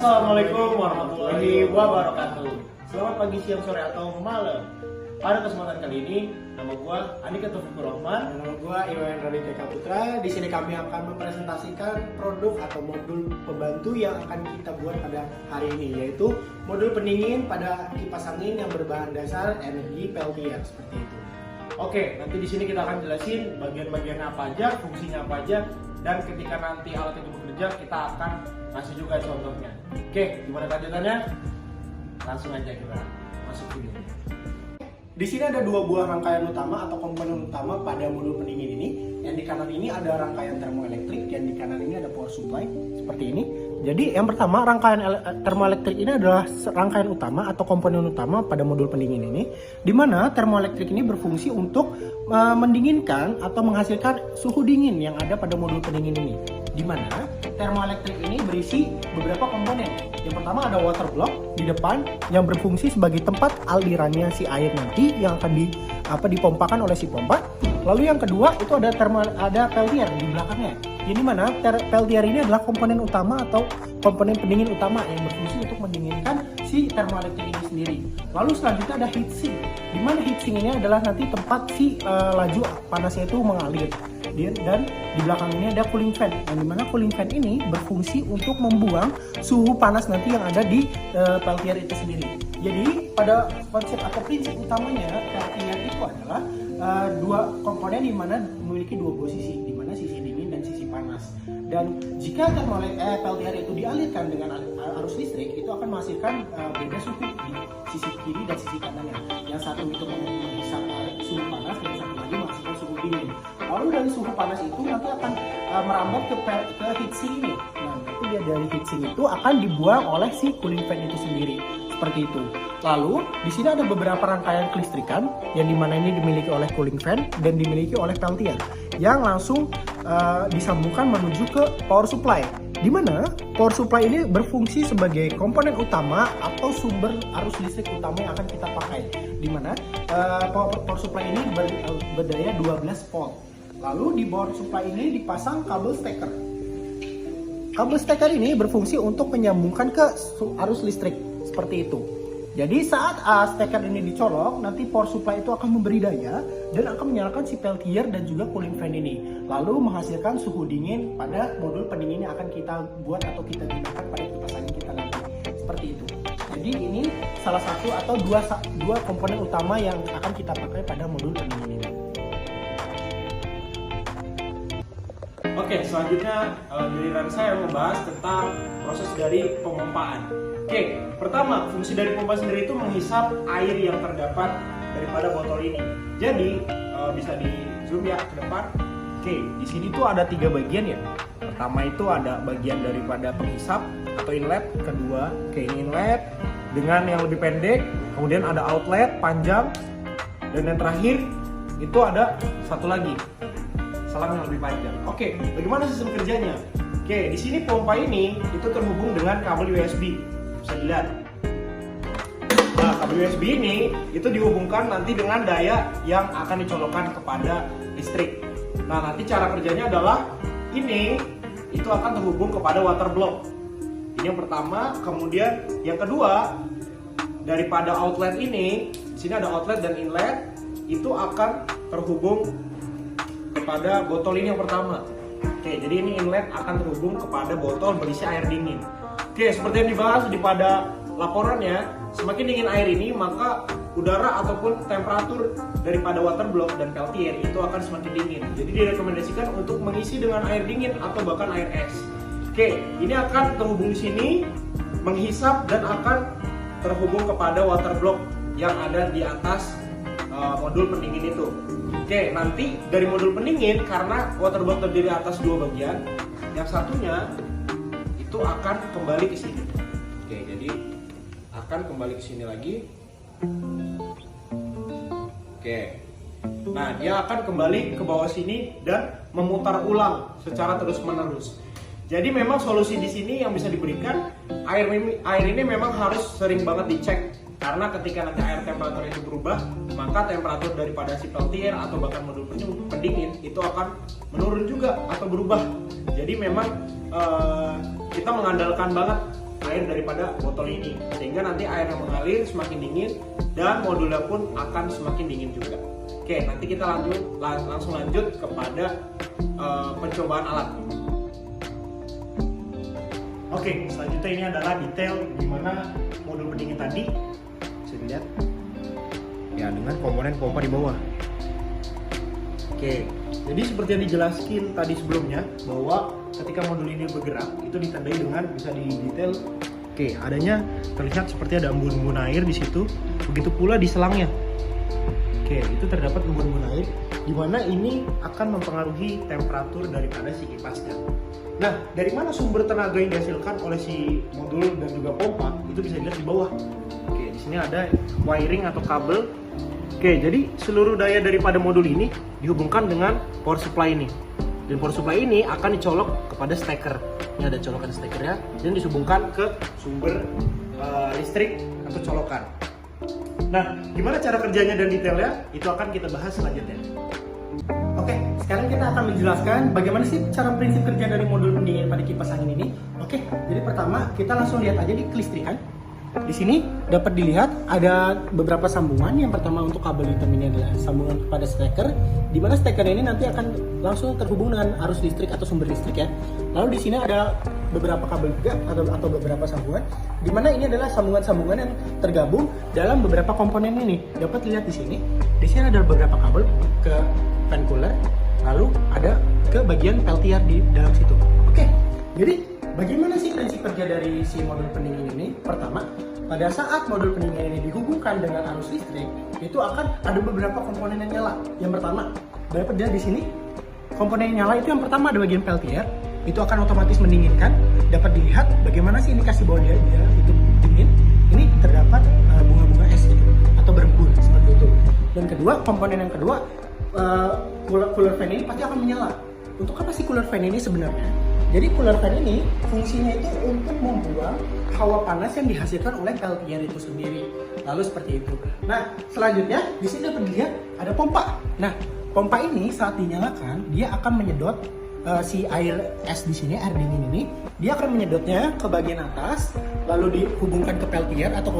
Assalamualaikum warahmatullahi wabarakatuh. Selamat pagi, siang, sore, atau malam. Pada kesempatan kali ini, nama gua Andika Taufikur Rahman. Nama gua Iwan Raditya Putra. Di sini kami akan mempresentasikan produk atau modul pembantu yang akan kita buat pada hari ini, yaitu modul pendingin pada kipas angin yang berbahan dasar energi Peltier seperti itu. Oke, nanti di sini kita akan jelasin bagian-bagian apa aja, fungsinya apa aja, dan ketika nanti alat itu bekerja, kita akan kasih juga contohnya. Oke, gimana lanjutannya? Langsung aja kita masuk video. Di sini ada dua buah rangkaian utama atau komponen utama pada modul pendingin ini. Yang di kanan ini ada rangkaian termoelektrik, yang di kanan ini ada power supply seperti ini. Jadi yang pertama, rangkaian termoelektrik ini adalah rangkaian utama atau komponen utama pada modul pendingin ini, di mana termoelektrik ini berfungsi untuk mendinginkan atau menghasilkan suhu dingin yang ada pada modul pendingin ini. Di mana termoelektrik ini berisi beberapa komponen. Yang pertama ada water block di depan yang berfungsi sebagai tempat alirannya si air nanti yang akan dipompakan oleh si pompa. Lalu yang kedua itu ada peltier di belakangnya. Jadi mana peltier ini adalah komponen utama atau komponen pendingin utama yang berfungsi untuk mendinginkan si termoelektrik ini sendiri. Lalu selanjutnya ada heatsink. Di mana heatsink ini adalah nanti tempat si laju panasnya itu mengalir. Dan di belakang ini ada cooling fan, yang dimana cooling fan ini berfungsi untuk membuang suhu panas nanti yang ada di peltier itu sendiri. Jadi pada konsep atau prinsip utamanya peltier itu adalah dua komponen di mana memiliki dua posisi, di mana sisi dingin dan sisi panas. Dan jika peltier itu dialirkan dengan arus listrik, itu akan menghasilkan beda suhu di sisi kiri dan sisi kanannya. Yang satu itu menghisap suhu panas, dan satu lagi menghasilkan suhu dingin. Lalu dari suhu panas itu nanti akan merambat ke heatsink ini. Nah, nanti dia dari heatsink itu akan dibuang oleh si cooling fan itu sendiri. Seperti itu. Lalu di sini ada beberapa rangkaian kelistrikan yang dimana ini dimiliki oleh cooling fan dan dimiliki oleh peltier yang langsung disambungkan menuju ke power supply. Di mana power supply ini berfungsi sebagai komponen utama atau sumber arus listrik utama yang akan kita pakai. Di mana power supply ini berdaya 12 volt. Lalu di power supply ini dipasang kabel steker. Kabel steker ini berfungsi untuk menyambungkan ke arus listrik seperti itu. Jadi saat steker ini dicolok, nanti power supply itu akan memberi daya dan akan menyalakan si peltier dan juga cooling fan ini. Lalu menghasilkan suhu dingin pada modul pendingin yang akan kita buat atau kita gunakan pada kipas angin kita nanti. Seperti itu. Jadi ini salah satu atau dua komponen utama yang akan kita pakai pada modul pendingin ini. Oke, selanjutnya giliran saya membahas tentang proses dari pemompaan. Oke, pertama, fungsi dari pompa sendiri itu menghisap air yang terdapat daripada botol ini. Jadi, bisa di zoom ya ke depan. Oke, di sini tuh ada 3 bagian ya. Pertama itu ada bagian daripada penghisap atau inlet. Kedua, ini inlet dengan yang lebih pendek. Kemudian ada outlet panjang. Dan yang terakhir, itu ada satu lagi, selang yang lebih panjang. Oke, bagaimana sistem kerjanya? Oke, di sini pompa ini itu terhubung dengan kabel USB. Bisa dilihat. Nah, kabel USB ini itu dihubungkan nanti dengan daya yang akan dicolokkan kepada listrik. Nah, nanti cara kerjanya adalah ini itu akan terhubung kepada water block. Ini yang pertama, kemudian yang kedua daripada outlet ini, di sini ada outlet dan inlet, itu akan terhubung kepada botol ini yang pertama. Oke, jadi ini inlet akan terhubung kepada botol berisi air dingin. Oke, seperti yang dibahas di pada laporannya, semakin dingin air ini, maka udara ataupun temperatur daripada water block dan peltier itu akan semakin dingin. Jadi direkomendasikan untuk mengisi dengan air dingin atau bahkan air es. Oke, ini akan terhubung di sini, menghisap dan akan terhubung kepada water block yang ada di atas modul pendingin itu. Oke, nanti dari modul pendingin, karena water block terdiri atas 2 bagian, yang satunya itu akan kembali ke sini. Oke, jadi akan kembali ke sini lagi. Oke. Nah, dia akan kembali ke bawah sini dan memutar ulang secara terus-menerus. Jadi memang solusi di sini yang bisa diberikan, air ini memang harus sering banget dicek, karena ketika nanti air temperatur itu berubah, maka temperatur daripada si peltier atau bahkan modul pendingin itu akan menurun juga atau berubah. Jadi memang kita mengandalkan banget air daripada botol ini, sehingga nanti air yang mengalir semakin dingin dan modulnya pun akan semakin dingin juga. Oke, nanti kita langsung lanjut kepada pencobaan alat. Oke, selanjutnya ini adalah detail di mana modul pendingin tadi bisa dilihat ya dengan komponen pompa di bawah. Oke, jadi seperti yang dijelaskan tadi sebelumnya bahwa ketika modul ini bergerak itu ditandai dengan bisa di detail. Oke, adanya terlihat seperti ada embun-embun air di situ. Begitu pula di selangnya. Oke, itu terdapat embun-embun air di mana ini akan mempengaruhi temperatur daripada si kipasnya. Nah, dari mana sumber tenaga yang dihasilkan oleh si modul dan juga pompa itu bisa dilihat di bawah. Oke, di sini ada wiring atau kabel. Oke, jadi seluruh daya daripada modul ini dihubungkan dengan power supply ini. Dan power supply ini akan dicolok kepada steker. Ini ada colokan stekernya dan dihubungkan ke sumber listrik atau colokan. Nah, gimana cara kerjanya dan detailnya? Itu akan kita bahas selanjutnya. Oke, sekarang kita akan menjelaskan bagaimana sih cara prinsip kerja dari modul pendingin pada kipas angin ini. Oke, jadi pertama kita langsung lihat aja di kelistrikan. Di sini dapat dilihat ada beberapa sambungan. Yang pertama untuk kabel hitam ini adalah sambungan kepada steker, di mana steker ini nanti akan langsung terhubung dengan arus listrik atau sumber listrik ya. Lalu di sini ada beberapa kabel juga atau beberapa sambungan, di mana ini adalah sambungan-sambungan yang tergabung dalam beberapa komponen ini. Dapat dilihat di sini. Di sini ada beberapa kabel ke fan cooler, lalu ada ke bagian peltier di dalam situ. Oke, jadi bagaimana sih prinsip kerja dari si modul pendingin ini? Pertama, pada saat modul pendingin ini dihubungkan dengan arus listrik, itu akan ada beberapa komponen yang nyala. Yang pertama, dapat dilihat di sini, komponen yang nyala itu yang pertama ada bagian peltier, itu akan otomatis mendinginkan. Dapat dilihat bagaimana sih indikasi bahwa dia itu dingin. Ini terdapat bunga-bunga es gitu, atau berembun seperti itu. Dan kedua, komponen yang kedua, cooler fan ini pasti akan menyala. Untuk apa sih cooler fan ini sebenarnya? Jadi cooler fan ini fungsinya itu untuk membuang hawa panas yang dihasilkan oleh peltier itu sendiri. Lalu seperti itu. Nah, selanjutnya di sini dapat dilihat ada pompa. Nah, pompa ini saat dinyalakan dia akan menyedot si air es di sini, air dingin ini, dia akan menyedotnya ke bagian atas, lalu dihubungkan ke peltier atau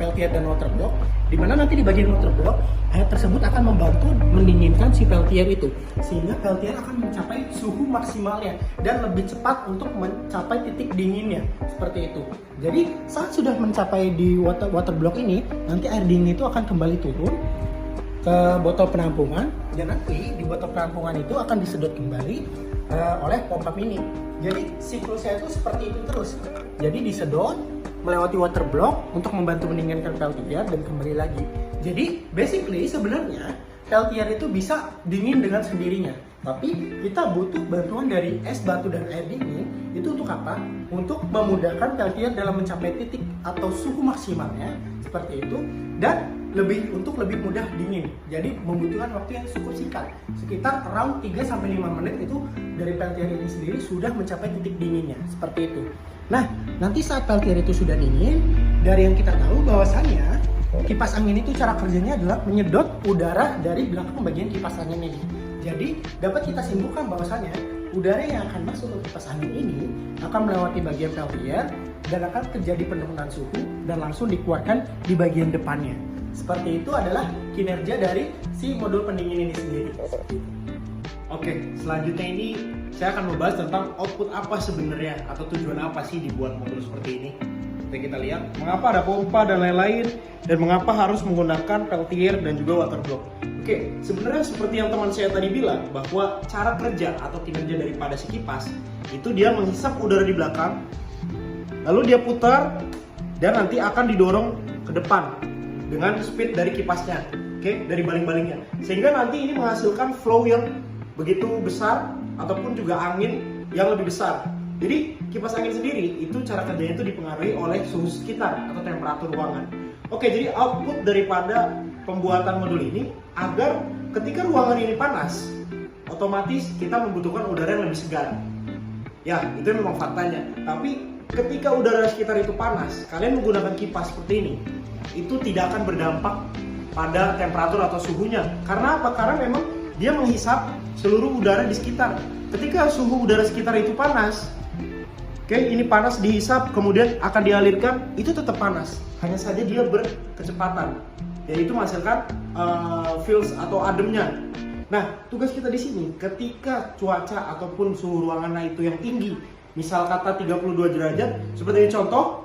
peltier dan water block, di mana nanti di bagian water block air tersebut akan membantu mendinginkan si peltier itu, sehingga peltier akan mencapai suhu maksimalnya dan lebih cepat untuk mencapai titik dinginnya seperti itu. Jadi saat sudah mencapai di water block ini, nanti air dingin itu akan kembali turun ke botol penampungan, dan nanti di botol penampungan itu akan disedot kembali oleh pompa mini. Jadi siklusnya itu seperti itu terus. Jadi disedot melewati water block untuk membantu mendinginkan peltier dan kembali lagi. Jadi basically sebenarnya peltier itu bisa dingin dengan sendirinya. Tapi kita butuh bantuan dari es batu dan air dingin. Itu untuk apa? Untuk memudahkan peltier dalam mencapai titik atau suhu maksimalnya seperti itu, dan lebih mudah dingin. Jadi membutuhkan waktu yang cukup singkat, sekitar around 3-5 menit itu dari peltier ini sendiri sudah mencapai titik dinginnya seperti itu. Nah, nanti saat peltier itu sudah dingin, dari yang kita tahu bahwasannya kipas angin itu cara kerjanya adalah menyedot udara dari belakang bagian kipas angin ini. Jadi dapat kita simpulkan bahwasannya udara yang akan masuk ke kipas angin ini akan melewati bagian peltier dan akan terjadi penurunan suhu dan langsung dikeluarkan di bagian depannya. Seperti itu adalah kinerja dari si modul pendingin ini sendiri. Oke, selanjutnya ini saya akan membahas tentang output apa sebenarnya atau tujuan apa sih dibuat modul seperti ini. Kita lihat mengapa ada pompa dan lain-lain, dan mengapa harus menggunakan peltier dan juga water block. Oke, sebenarnya seperti yang teman saya tadi bilang, bahwa cara kerja atau kinerja daripada si kipas itu dia menghisap udara di belakang, lalu dia putar dan nanti akan didorong ke depan dengan speed dari kipasnya, oke, dari baling-balingnya, sehingga nanti ini menghasilkan flow yang begitu besar ataupun juga angin yang lebih besar. Jadi kipas angin sendiri itu cara kerjanya itu dipengaruhi oleh suhu sekitar atau temperatur ruangan. Oke, jadi output daripada pembuatan modul ini agar ketika ruangan ini panas, otomatis kita membutuhkan udara yang lebih segar. Ya, itu memang faktanya. Tapi ketika udara sekitar itu panas, kalian menggunakan kipas seperti ini, itu tidak akan berdampak pada temperatur atau suhunya. Karena apa? Karena memang dia menghisap seluruh udara di sekitar. Ketika suhu udara sekitar itu panas, Oke, ini panas dihisap kemudian akan dialirkan, itu tetap panas. Hanya saja dia berkecepatan, yaitu menghasilkan fills atau ademnya. Nah, tugas kita di sini ketika cuaca ataupun suhu ruangan itu yang tinggi, misal kata 32 derajat, seperti ini contoh.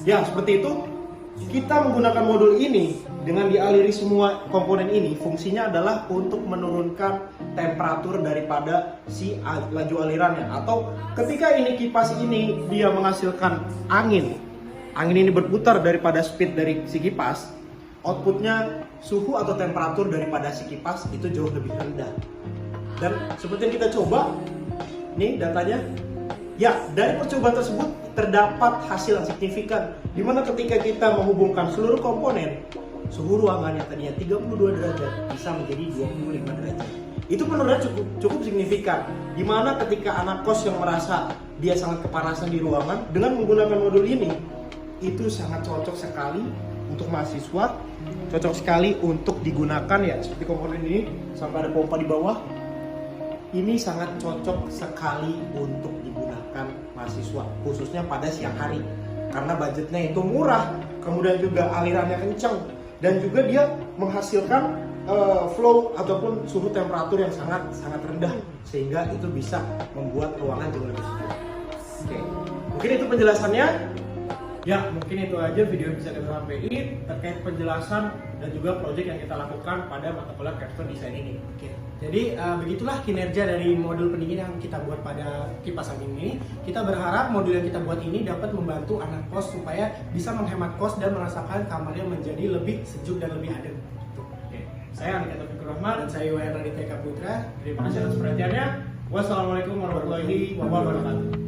Ya, seperti itu. Kita menggunakan modul ini dengan dialiri semua komponen ini, fungsinya adalah untuk menurunkan temperatur daripada si laju alirannya. Atau ketika ini kipas ini dia menghasilkan angin ini berputar daripada speed dari si kipas, outputnya suhu atau temperatur daripada si kipas itu jauh lebih rendah. Dan seperti yang kita coba, nih datanya. Ya, dari percobaan tersebut terdapat hasil yang signifikan, di mana ketika kita menghubungkan seluruh komponen, suhu ruangan yang tadinya 32 derajat bisa menjadi 25 derajat. Itu menurutnya cukup signifikan, di mana ketika anak kos yang merasa dia sangat kepanasan di ruangan, dengan menggunakan modul ini, itu sangat cocok sekali untuk mahasiswa, cocok sekali untuk digunakan ya, seperti komponen ini, sampai ada pompa di bawah. Ini sangat cocok sekali untuk digunakan mahasiswa, khususnya pada siang hari, karena budgetnya itu murah, kemudian juga alirannya kencang, dan juga dia menghasilkan flow ataupun suhu temperatur yang sangat rendah, sehingga itu bisa membuat ruangan jauh lebih sejuk. Oke, mungkin itu penjelasannya. Ya, mungkin itu aja video yang bisa kita sampaikan terkait penjelasan dan juga proyek yang kita lakukan pada mata kuliah Capstone Design ini. Oke. Jadi begitulah kinerja dari modul pendingin yang kita buat pada kipas angin ini. Kita berharap modul yang kita buat ini dapat membantu anak kos supaya bisa menghemat kos dan merasakan kamarnya menjadi lebih sejuk dan lebih adem. Oke. Saya Andika Taufikur Rahman Dan saya Iwan Raditya Putra. Terima kasih atas perhatiannya. Wassalamualaikum warahmatullahi wabarakatuh.